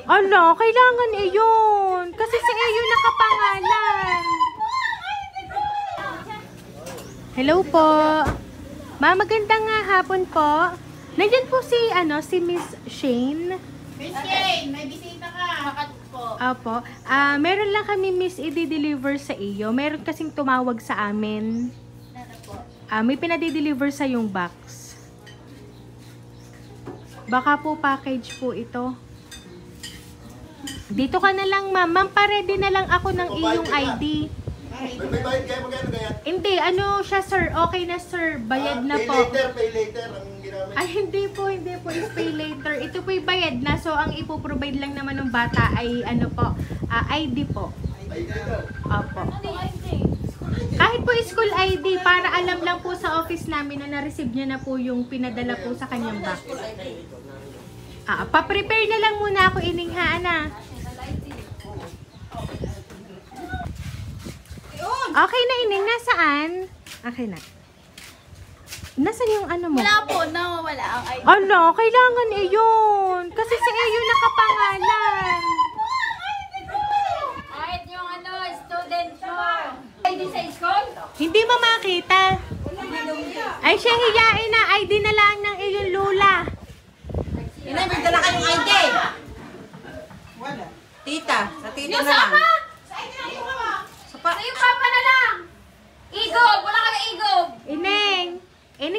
Ala, kailangan iyon. Kasi si Eyo nakapangalan. Hello po. Ma, magandang hapon po. Nandyan po si Miss Shane. Miss Shane, may bisita ka. Bakit po? Opo. Meron lang kami Miss i-deliver sa iyo. Meron kasing tumawag sa amin. May pinadi-deliver sa yung box. Baka po package po ito. Dito ka na lang, ma'am. Ma'am, pa-ready na lang ako ng iyong ID. May bayad kayo, magkano kaya? Hindi, ano siya, sir. Okay na, sir. Bayad na po. Pay later ang ginamit. Ay, hindi po is pay later. Ito po yung bayad na. So, ang ipoprovide lang naman ng bata ay, ano po, ID po. ID daw. Opo. Kahit po school ID, para alam lang po sa office namin na na-receive niya na po yung pinadala po sa kanyang box. Pa-prepare na lang muna ako, ininghaan na. Okay na, ining. Nasaan? Okay na. Nasaan yung ano mo? Wala po, nawawala ang ID. Ala, kailangan iyon. Kasi si Eyo nakapangalan. Kahit yung student mo. ID sa school? Hindi mo makita. Ay, siya hiyain na. ID na lang ng iyong lula. Inay, may dala kayong ID. Wala. Tita, sa tita Yung na lang. sama? Sapa. Sa yung papa na lang. Igob, wala ka na igob. Ineng,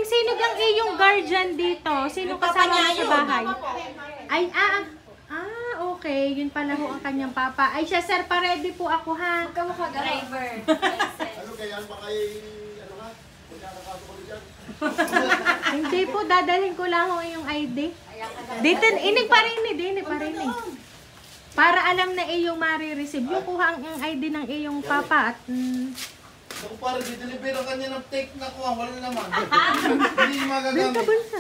sino ang iyong guardian dito? Sino Yung papa kasama niya mo sa yun. bahay? Ay, okay. Yun pala ho ang kanyang papa. Ay, siya, sir, pa-ready po ako, ha? Kamukha driver. Ano kaya ang baka ano nga? Kung nakakasok ko dyan. Hindi po, dadalhin ko lang ho yung ID. Dito, inig pa rin eh. Para alam na iyong marireceive. Yung kuha ang ID ng iyong papa at... Ako para di-deliver ang kanya ng take na kuha. Wala naman. Hindi magagamit. Bulsa.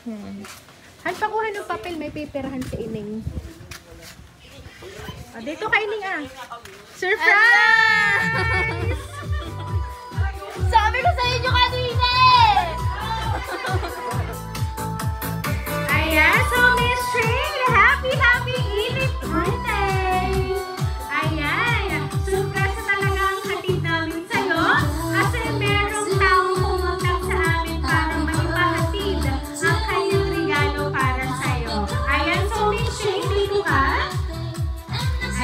Yan. Han, pakuha ng papel. May paperahan sa ining. Dito ka ining Surprise! Sabi ko sa inyo kanina eh. Ayan, so Miss Shane, happy eating birthday! Ayan, surprise talaga ang hatid namin sa'yo kasi merong taong pumunta sa amin para maipahatid ang kanyang regalo para sa'yo. Ayan, so Miss Shane, dito ka?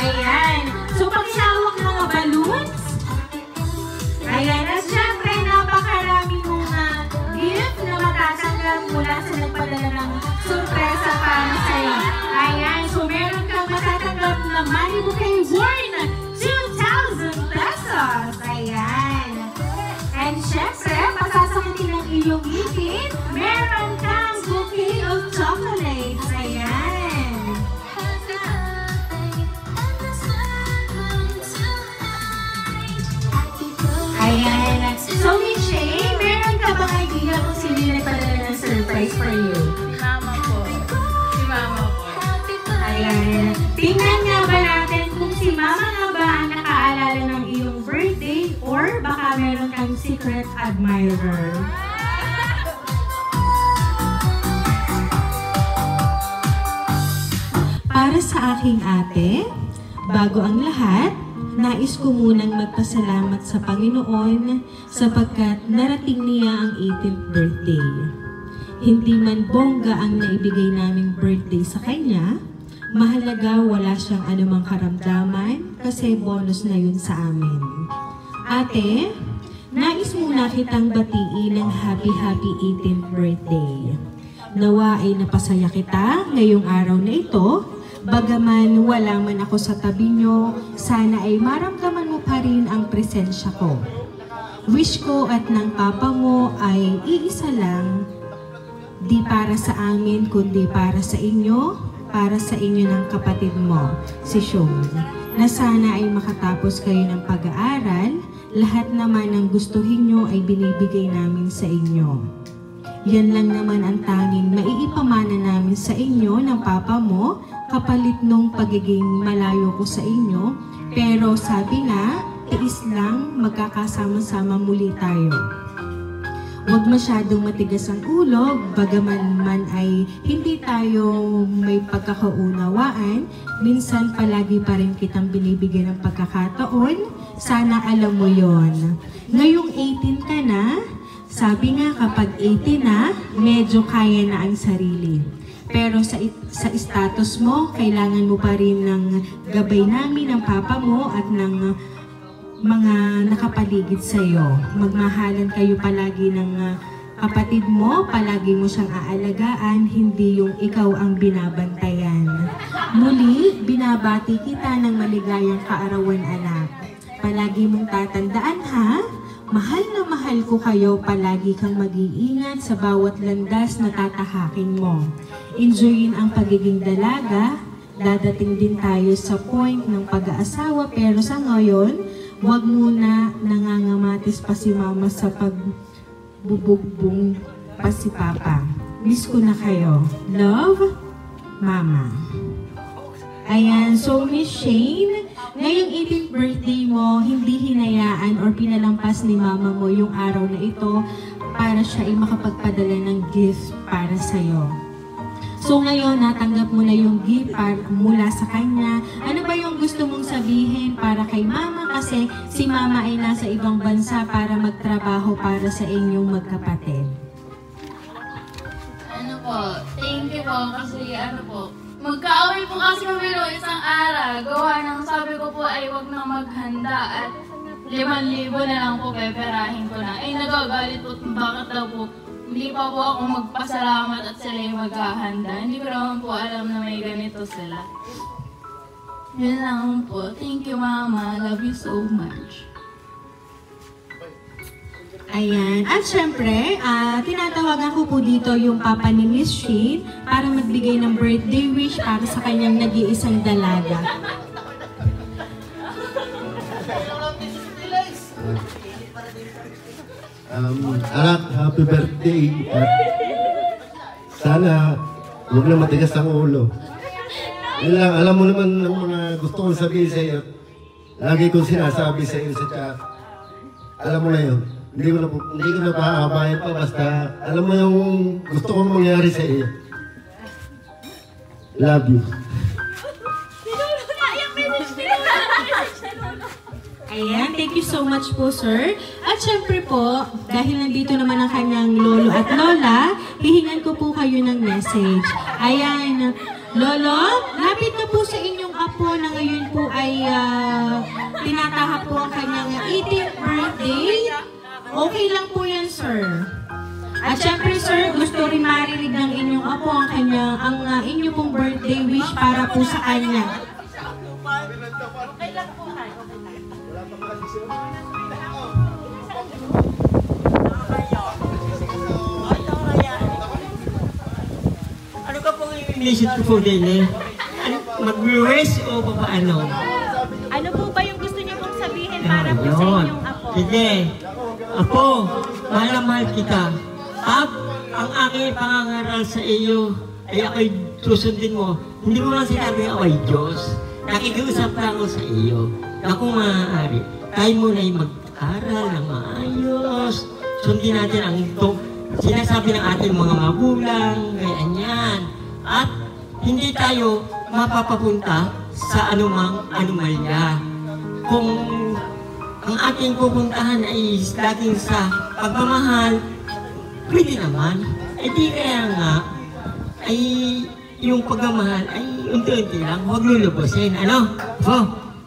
Ayan, so paghawak mga balloons. Ayan, at syempre, napakaraming mga gift na matatanggap mula sa nagpadala ng sorpresa para sa'yo. Ayan, so meron kang matatanggap na money bouquet worth 2,000 pesos. Ayan. And syempre, pasasakitin ng iyong ngipin, meron kang bouquet of chocolates. Ayan. Ayan. So, Miss Shane, meron ka bang idea kung sino yung nagpadala ng surprise for you? Mama po. Si mama po. Ayan. Tingnan nga ba natin kung si Mama nga ba ang nakaalala ng iyong birthday or baka meron kang secret admirer? Para sa aking ate, bago ang lahat, nais ko munang magpasalamat sa Panginoon sapagkat narating niya ang 18th birthday. Hindi man bongga ang naibigay naming birthday sa kanya, mahalaga wala siyang anumang karamdaman kasi bonus na yun sa amin. Ate, nais muna kitang batiin ng happy 18th birthday. Nawa ay napasaya kita ngayong araw na ito. Bagaman wala man ako sa tabi nyo, sana ay maramdaman mo pa rin ang presensya ko. Wish ko at ng papa mo ay iisa lang, di para sa amin kundi para sa inyo ng kapatid mo, si Sean, na sana ay makatapos kayo ng pag-aaral, lahat naman ng gustuhin nyo ay binibigay namin sa inyo. Yan lang naman ang tanging maiipamana namin sa inyo ng papa mo kapalit nung pagiging malayo ko sa inyo. Pero sabi nga, tiis lang, magkakasama-sama muli tayo. Huwag masyadong matigas ang ulo, bagaman man ay hindi tayo may pagkakaunawaan, minsan palagi pa rin kitang binibigyan ng pagkakataon, sana alam mo yon. Ngayong 18 ka na, sabi nga kapag 18 na, medyo kaya na ang sarili. Pero sa status mo, kailangan mo pa rin ng gabay namin ng papa mo at ng mga nakapaligid sa iyo. Magmahalan kayo palagi ng kapatid mo, palagi mo siyang aalagaan, hindi yung ikaw ang binabantayan. Muli, binabati kita ng maligayang kaarawan, anak. Palagi mong tatandaan, ha? Mahal na mahal ko kayo, palagi kang mag-iingat sa bawat landas na tatahakin mo. Enjoyin ang pagiging dalaga, dadating din tayo sa point ng pag-aasawa, pero sa ngayon, huwag muna nangangamatis pa si mama sa pagbubugbong pa si papa. Miss ko na kayo. Love, Mama. Ayan, so Miss Shane, ngayong 18th birthday mo, hindi hinayaan or pinalampas ni mama mo yung araw na ito para siya ay makapagpadala ng gift para sa'yo. So ngayon, natanggap mo na yung gift mula sa kanya. Ano ba yung gusto mong sabihin para kay mama? Kasi si mama ay nasa ibang bansa para magtrabaho para sa inyong magkapatid. Ano po, thank you po kasi magkaaway po kasi kami noong isang araw. Gawa ng sabi ko po ay wag na maghanda at 5,000 na lang po peperahin ko na. Ay nagagalit po bakit daw po hindi pa po ako magpasalamat at sila yung maghahanda. Hindi ko naman po alam na may ganito sila. Yun lang po. Thank you, Mama. Love you so much. Ayan. At syempre, tinatawagan ko po dito yung papa ni Miss Shane para magbigay ng birthday wish para sa kanyang nag-iisang dalaga. Anak, happy birthday. At sana huwag na matigas ang ulo. Yun lang, alam mo naman ang mga gusto kong sabihin sa iyo. Lagi kong sinasabi sa iyo sa chat. Alam mo na yun. Hindi ko na pahabayan pa, basta alam mo yung gusto kong mangyari sa iyo. Love you. Ayan, thank you so much po, sir. At syempre po, dahil nandito naman ang kanyang lolo at lola, hihingan ko po kayo ng message. Ayan, lolo, lapit na po sa inyong apo na ngayon po ay tinatahak po ang kanyang 18th birthday. Okay lang po yan, sir. At syempre, sir, gusto rin marinig ng inyong apo ang inyong pong birthday wish para po sa kanya. Ano ka pong i-message ko po din eh? Mag-wish o paano? Ano po ba yung gusto niyo pong sabihin para po sa inyong apo? Sige. Apo, mahal na mahal kita. At ang aking pangangaral sa iyo ay ako'y susundin mo. Hindi mo lang sinabi ako ay Diyos. Nakikiusap lang ako sa iyo na kung maaari, tayo muna ay mag-aral ng maayos. Sundin natin ang ito. Sinasabi ng ating mga magulang, ganyan. At hindi tayo mapapapunta sa anumang anomalya. Kung ang ating pupuntahan ay laging sa pagmamahal, pwede naman. Eh di kaya nga, ay yung pagmamahal ay unti-unti lang, huwag lulubusin. Ano?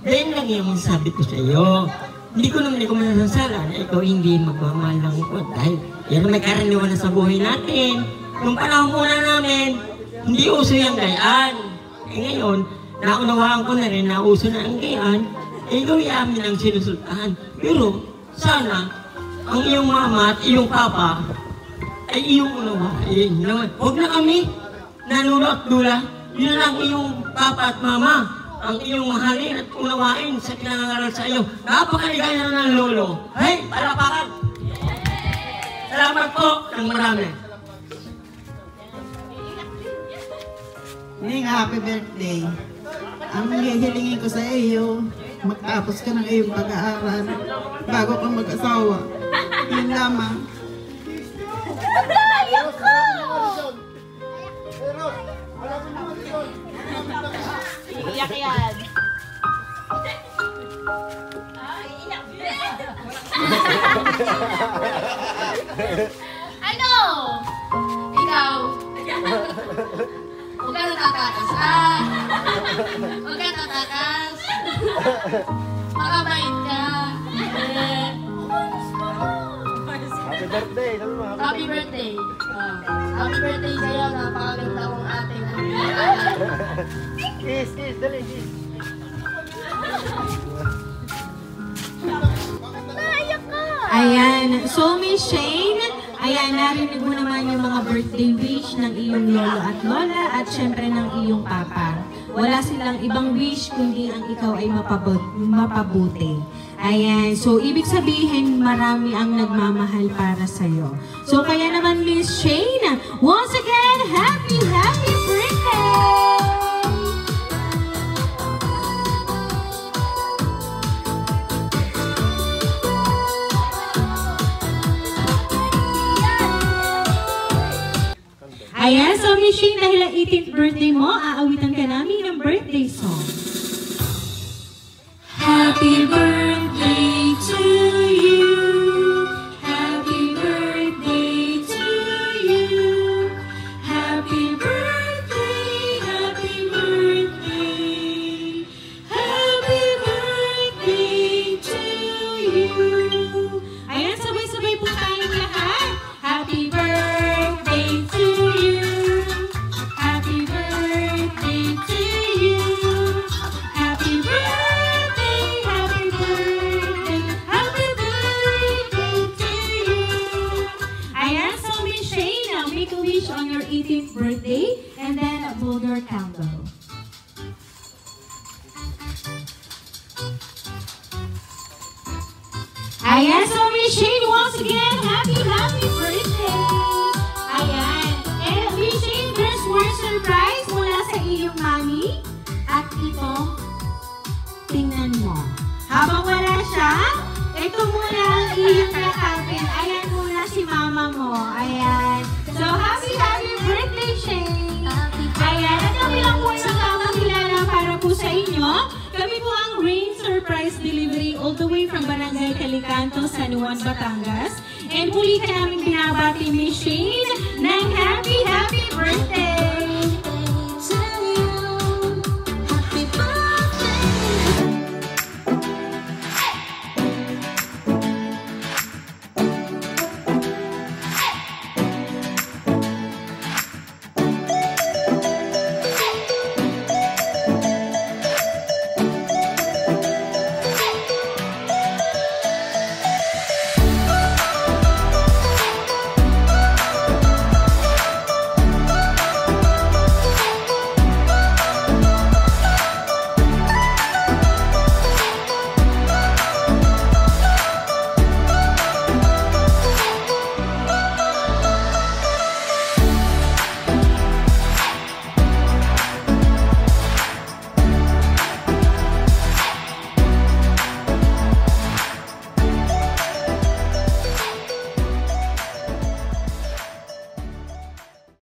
Then lang yung sabi ko sa iyo. Hindi ko masasala na ikaw hindi magmamahal ng God dahil yan may karaniwan na sa buhay natin. Nung panahon muna namin, hindi uso yung gayaan. Eh ngayon, naunawaan ko na rin na uso na ang gayaan, eh gawin amin ang sinusultahan. Pero sana, ang iyong mama at iyong papa ay iyong unawain. Huwag na kami nanulo at dula. Yun lang iyong papa at mama. Ang iyong mahalin at unawain sa pinangangaral sa iyo. Napakaligaya na ng lolo. Hey, palapakan! Salamat po ng marami. Ning, happy birthday. Ang hihilingin ko sa iyo, magtapos ka ng iyong pag-aaral bago ka mag-asawa. Yun lamang. Naiyak ko! Iiyak yan. Ano? Ikaw? Huwag ka natatakas, Huwag ka natatakas. Makabait ka. Happy birthday! Sabi mo, Happy birthday. Happy birthday sa'yo. Napakaganda kong ate. Kiss, kiss, dali, kiss. Naiyak ka! Ayan. So, Miss Shane, ayan, narinig mo naman yung mga birthday wish ng iyong lolo at lola at syempre ng iyong papa. Wala silang ibang wish kundi ang ikaw ay mapabuti. Ayan. So, ibig sabihin, marami ang nagmamahal para sa'yo. So, kaya naman, Miss Shane, once again, happy birthday! Ayan, so Miss Shane, dahil ang 18th birthday mo, aawitan ka namin ng birthday song. Happy birthday to you. Happy birthday to you. Happy birthday, happy birthday. Happy birthday to you. Ayan, sabay-sabay po tayong lahat. Happy birthday to you. Happy birthday to you. Happy birthday, happy birthday, happy birthday to you. Ayan, so Miss Shane, now make a wish on your 18th birthday and then blow your candle. Ayan, so Miss Shane, once again, happy birthday! Ayan, and Miss Shane, there's more surprise mula sa iyong mami. At ito, tingnan mo. Habang wala siya, ito muna ang iyong yakapin. Ayan muna si mama mo. Ayan. So, happy birthday, Shane! Ayan, at kami lang po nakakakilala para po sa inyo. Kami po ang Rain Surprise Delivery all the way from Barangay Calicanto, San Juan, Batangas. And muli ka namin binabati, Miss Shane, ng happy birthday!